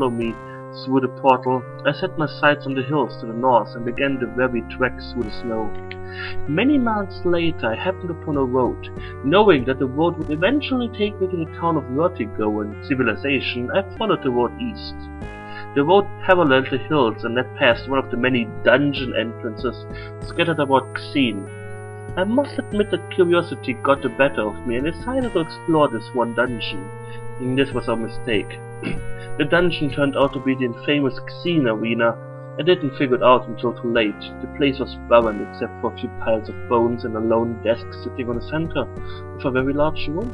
follow me through the portal, I set my sights on the hills to the north and began the weary trek through the snow. Many miles later I happened upon a road. Knowing that the road would eventually take me to the town of Vertigo and civilization, I followed the road east. The road paralleled the hills and led past one of the many dungeon entrances scattered about Xeen. I must admit that curiosity got the better of me and decided to explore this one dungeon. This was a mistake. The dungeon turned out to be the infamous Xeen arena. I didn't figure it out until too late. The place was barren except for a few piles of bones and a lone desk sitting on the center of a very large room.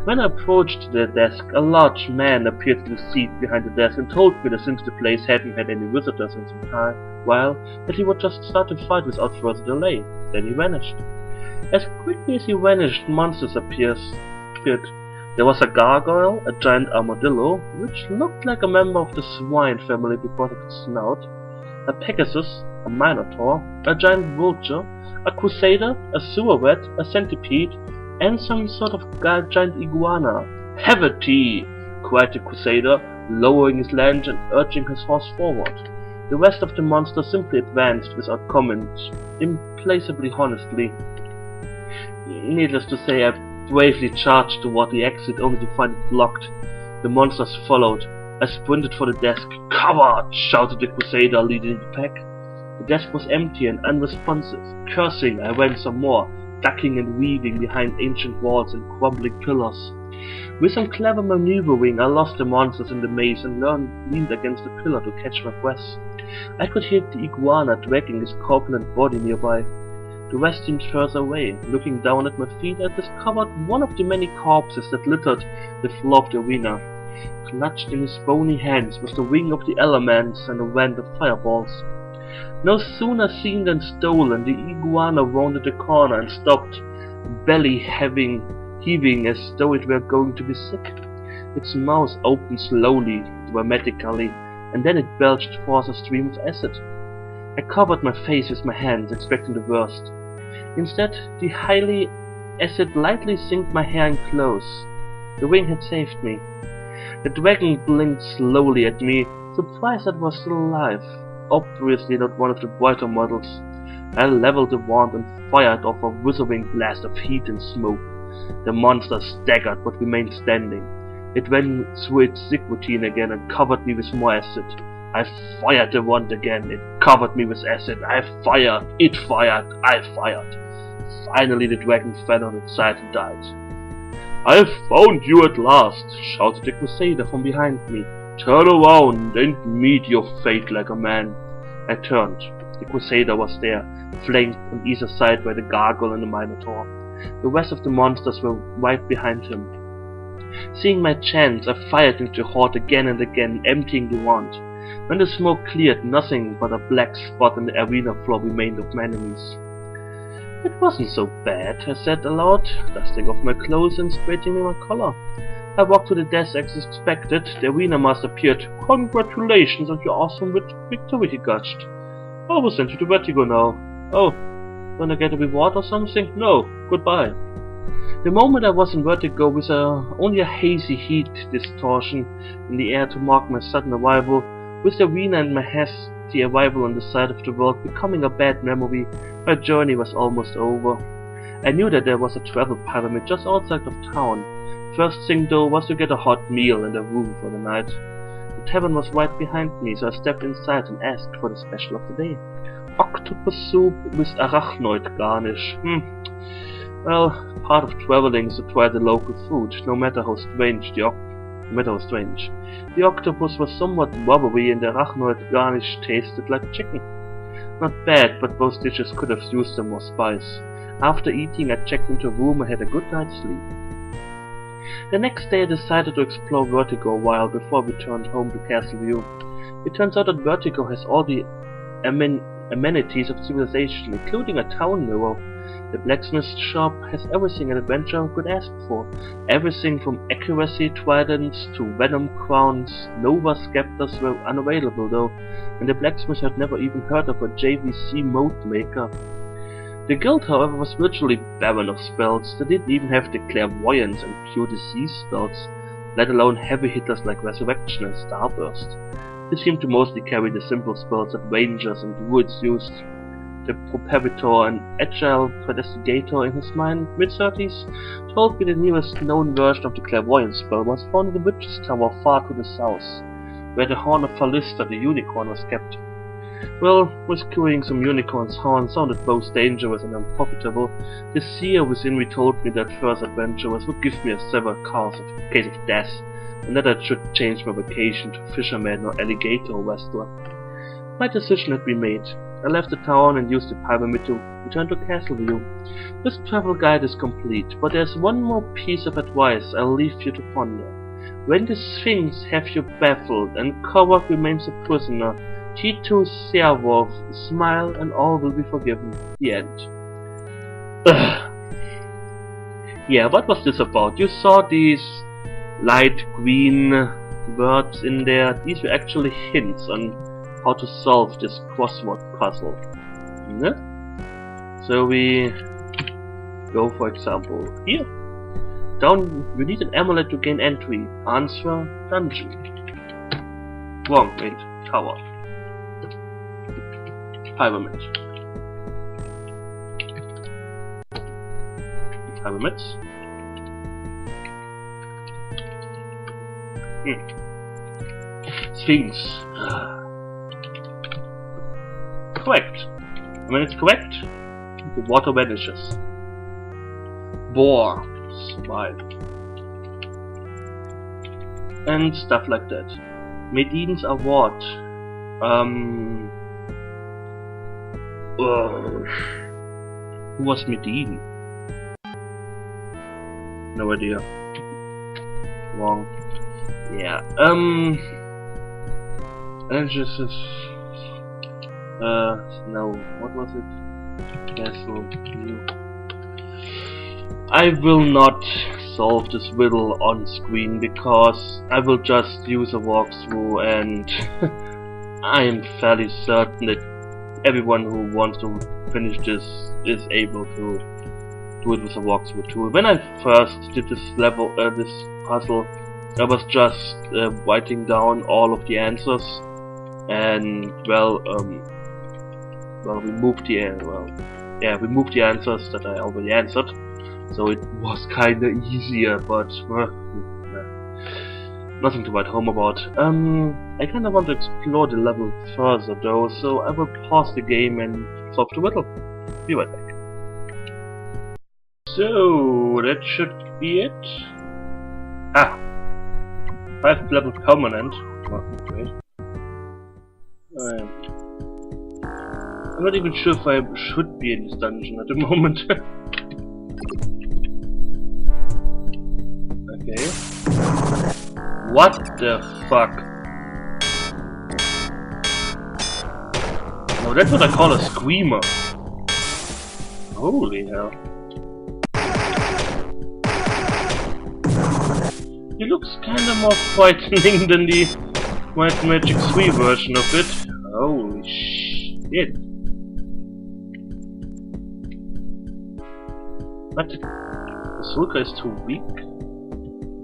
When I approached the desk, a large man appeared in the seat behind the desk and told me that since the place hadn't had any visitors in some time, that he would just start a fight without further delay. Then he vanished. As quickly as he vanished, monsters appeared. There was a gargoyle, a giant armadillo, which looked like a member of the swine family because of its snout, a pegasus, a minotaur, a giant vulture, a crusader, a sewer rat, a centipede, and some sort of giant iguana. "Have a tea!" cried the crusader, lowering his lance and urging his horse forward. The rest of the monsters simply advanced without comment, implacably honestly. Needless to say, I bravely charged toward the exit only to find it blocked. The monsters followed. I sprinted for the desk. "Coward!" shouted the crusader leading the pack. The desk was empty and unresponsive. Cursing, I ran some more, ducking and weaving behind ancient walls and crumbling pillars. With some clever maneuvering, I lost the monsters in the maze and leaned against a pillar to catch my breath. I could hear the iguana dragging his corpulent body nearby. The rest seemed further away. Looking down at my feet, I discovered one of the many corpses that littered the floor of the arena. Clutched in his bony hands was the wing of the elements and a wand of fireballs. No sooner seen than stolen, the iguana rounded the corner and stopped, belly heaving as though it were going to be sick. Its mouth opened slowly, dramatically, and then it belched forth a stream of acid. I covered my face with my hands, expecting the worst. Instead, the highly acid lightly sinked my hair and clothes. The wing had saved me. The dragon blinked slowly at me, surprised that I was still alive. Obviously not one of the brighter models. I leveled the wand and fired off a withering blast of heat and smoke. The monster staggered but remained standing. It went through its sick routine again and covered me with more acid. I fired the wand again. It covered me with acid. I fired. It fired. I fired. Finally the dragon fell on its side and died. "I've found you at last!" shouted the crusader from behind me. "Turn around and meet your fate like a man." I turned. The crusader was there, flanked on either side by the gargoyle and the minotaur. The rest of the monsters were right behind him. Seeing my chance, I fired into the horde again and again, emptying the wand. When the smoke cleared, nothing but a black spot on the arena floor remained of my enemies. "It wasn't so bad," I said aloud, dusting off my clothes and straightening my collar. I walked to the desk as expected. The arena master appeared. "Congratulations on your awesome victory," he gushed. "I will send you to Vertigo now." "Oh, gonna get a reward or something?" "No, goodbye." The moment I was in Vertigo with only a hazy heat distortion in the air to mark my sudden arrival, with the arena and my hasty arrival on the side of the world becoming a bad memory, my journey was almost over. I knew that there was a travel pyramid just outside of town. First thing though was to get a hot meal and a room for the night. The tavern was right behind me, so I stepped inside and asked for the special of the day. Octopus soup with arachnoid garnish. Well, part of traveling is to try the local food, no matter how strange. The octopus was somewhat rubbery and the arachnoid garnish tasted like chicken. Not bad, but both dishes could have used some more spice. After eating, I checked into a room and had a good night's sleep. The next day I decided to explore Vertigo a while before I returned home to Castleview. It turns out that Vertigo has all the amenities of civilization, including a town mirror. The blacksmith shop has everything an adventurer could ask for. Everything from accuracy tridents to venom crowns. Nova scepters were unavailable though, and the blacksmith had never even heard of a JVC mode maker. The guild, however, was virtually barren of spells. They didn't even have the clairvoyance and cure disease spells. let alone heavy hitters like Resurrection and Starburst. He seemed to mostly carry the simple spells that rangers and druids used. The Properator, an agile prestigator in his mid-30s, told me the nearest known version of the clairvoyance spell was found in the Witch's Tower far to the south, where the horn of Phallista, the unicorn, was kept. Well, rescuing some unicorn's horn sounded both dangerous and unprofitable. The seer within me told me that first adventurers would give me a severed case of death, and that I should change my vocation to fisherman or alligator wrestler. My decision had been made. I left the town and used the pyramid to return to Castleview. This travel guide is complete, but there's one more piece of advice I'll leave you to ponder. When the Sphinx have you baffled and Korok remains a prisoner, T2 Seawolf, smile and all will be forgiven. The end. Yeah, what was this about? You saw these light green words in there. These were actually hints on how to solve this crossword puzzle. Yeah? So we go, for example, here. Down, you need an amulet to gain entry. Answer, dungeon. Wrong, wait, tower. Pyramid. Pyramids. Sphinx. Correct. When it's correct, the water vanishes. Boar. Smile. And stuff like that. Medines are what? Who was Medine? No idea. Wrong. Yeah. And just no. What was it? Castle. I will not solve this riddle on screen because I will just use a walkthrough, and I am fairly certain that everyone who wants to finish this is able to do it with a walkthrough tool. When I first did this level, this puzzle, I was just writing down all of the answers, and we moved the answers that I already answered. So it was kinda easier, but nothing to write home about. I kinda want to explore the level further though, so I will pause the game and solve the riddle. Be right back. So that should be it. 5th level permanent. Oh, great. I'm not even sure if I should be in this dungeon at the moment. Okay. What the fuck? No, that's what I call a screamer. Holy hell. He looks kinda more frightening than the Might Magic 3 version of it. Holy shit. What? The Sulka is too weak?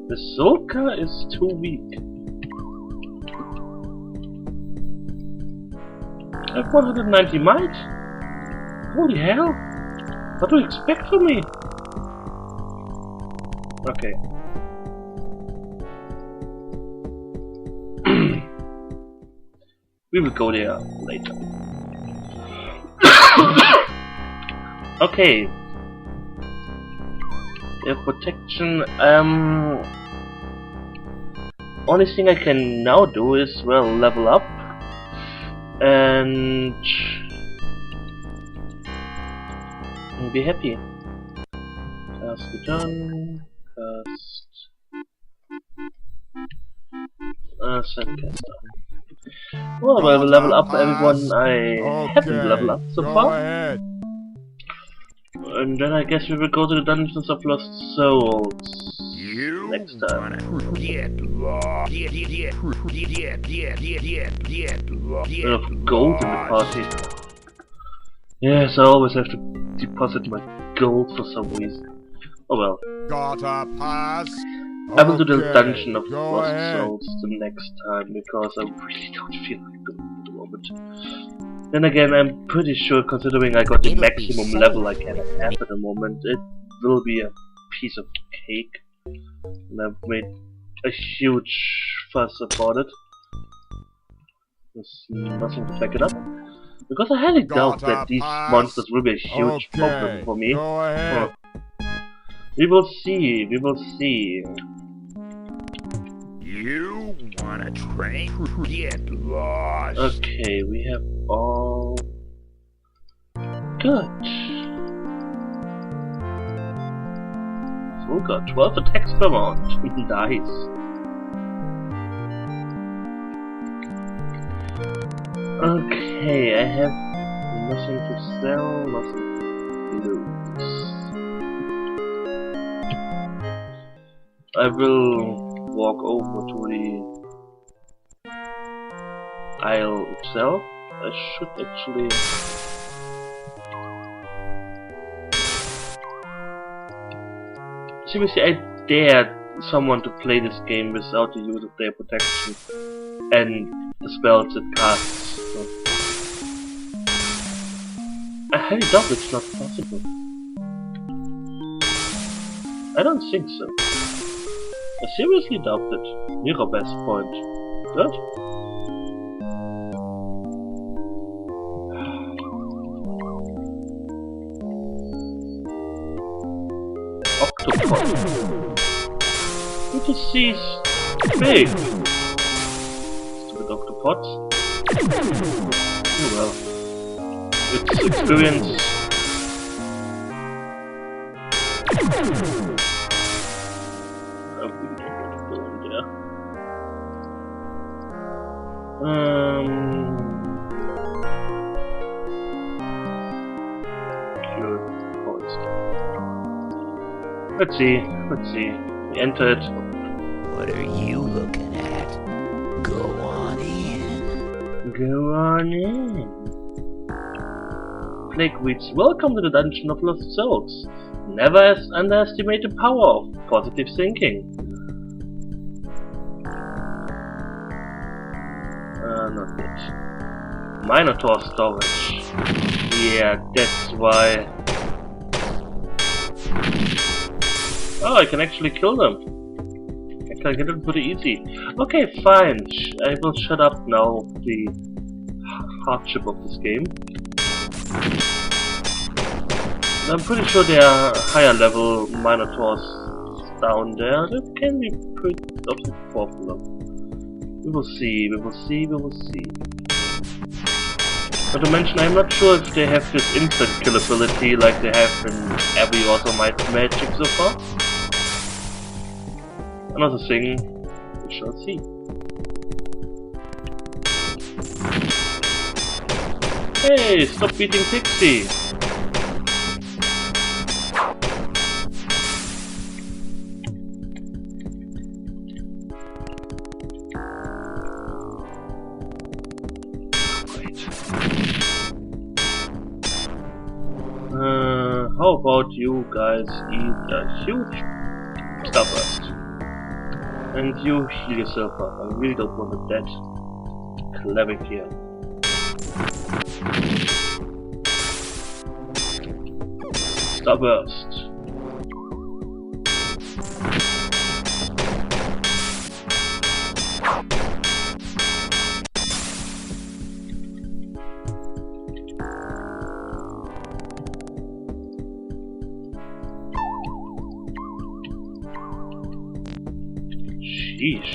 The Sulka is too weak. I have 190 might? Holy hell! What do you expect from me? Okay. We will go there later. Okay. Protection, only thing I can now do is, well, level up and be happy. Cast done, Sandcaster. Well, I will level up everyone I haven't leveled up so far. Ahead. And then I guess we will go to the Dungeons of Lost Souls next time. Of gold in the party. Yes, I always have to deposit my gold for some reason. Oh well. Gotta pass. I will do the dungeon of go Lost ahead. Souls the next time, because I really don't feel like doing it at the moment. Then again, I'm pretty sure, considering I got the It'll be maximum safe. level I can have at the moment, it will be a piece of cake. And I've made a huge fuss about it. There's nothing to back it up. Because I highly doubt Gotta that these pass. monsters will be a huge problem for me. Go ahead. We will see, we will see. You wanna train? Get lost. Okay, we have all... Good. So we got 12 attacks per round. Nice. Okay, I have nothing to sell, nothing to lose. I will walk over to the aisle itself. I should actually... Seriously, I dared someone to play this game without the use of their protection and the spells it casts. So I highly doubt it's not possible. I don't think so. I seriously doubt it. Mirror best point. Good. Octopus. Good to see big. Stupid octopods. Oh well. It's experience. I really don't want to go in there. Cure forest. Let's see, let's see. We enter it. What are you looking at? Go on in. Go on in. Plagueweeds, welcome to the Dungeon of Lost Souls. Never underestimate the power of positive thinking. Not yet. Minotaur storage. Yeah, that's why. Oh, I can actually kill them. I can get them pretty easy. Okay, fine. I will shut up now the hardship of this game. I'm pretty sure there are higher level Minotaurs down there that can be pretty of the problem. We will see, we will see, we will see. Not to mention, I'm not sure if they have this instant kill ability like they have in every other magic so far. Another thing, we shall see. Hey, stop beating Pixie! How about you guys eat a huge starburst? And you heal yourself up. I really don't want a dead cleric here. Starburst. Sheesh.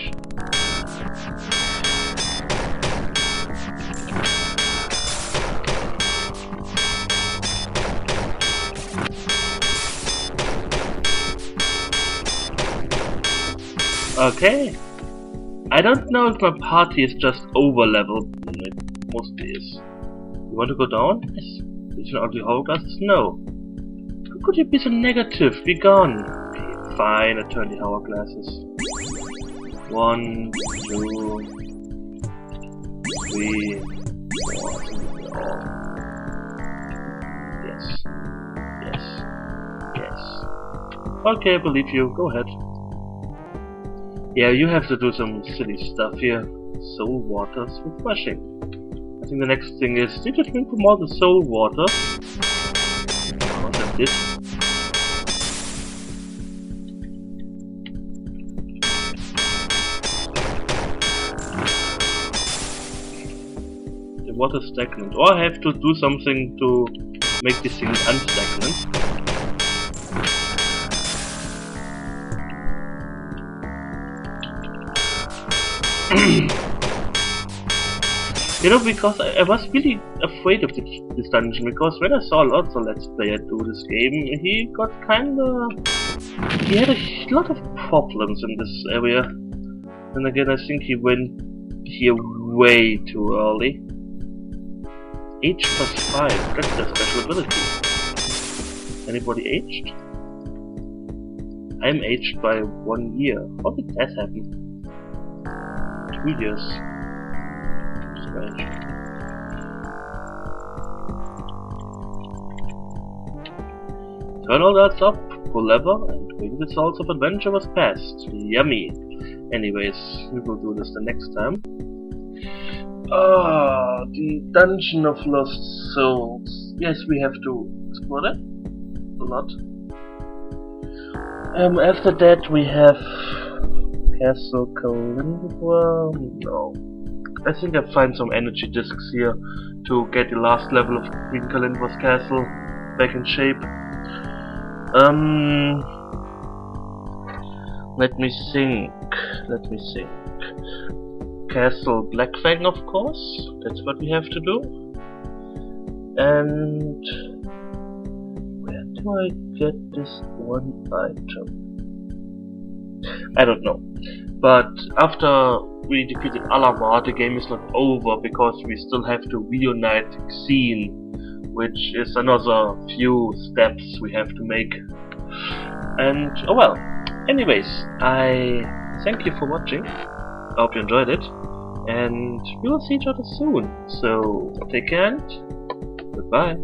Okay. I don't know if my party is just over leveled. It mostly is. You want to go down? Yes. Is it not the hourglasses? No. How could you be so negative? Be gone. Okay, fine, I turn the hourglasses. 1, 2, 3, 4. Yes. Yes. Yes. Okay, I believe you. Go ahead. Yeah, you have to do some silly stuff here. Soul water's refreshing. I think the next thing is, did you drink from all the soul water? What I did. The water's stagnant. Or I have to do something to make this thing unstagnant. You know, because I was really afraid of this dungeon, because when I saw lots of Let's Player do this game, he got kinda... he had a lot of problems in this area. And again, I think he went here way too early. Age +5, that's their special ability. Anybody aged? I'm aged by 1 year. How did that happen? 2 years. Strange. Turn all that up, pull lever, and bring the souls of adventurers past. Yummy! Anyways, we will do this the next time. Ah, the Dungeon of Lost Souls. Yes, we have to explore that a lot. After that we have Castle Calindra. No, I think I find some energy discs here to get the last level of Queen Calindra's castle back in shape. Let me think. Castle Blackfang, of course. That's what we have to do. And where do I get this one item? I don't know. But after we defeated Alamar, the game is not over, because we still have to reunite Xeen, which is another few steps we have to make. And oh well. Anyways, I thank you for watching. I hope you enjoyed it, and we will see each other soon. So take care and goodbye.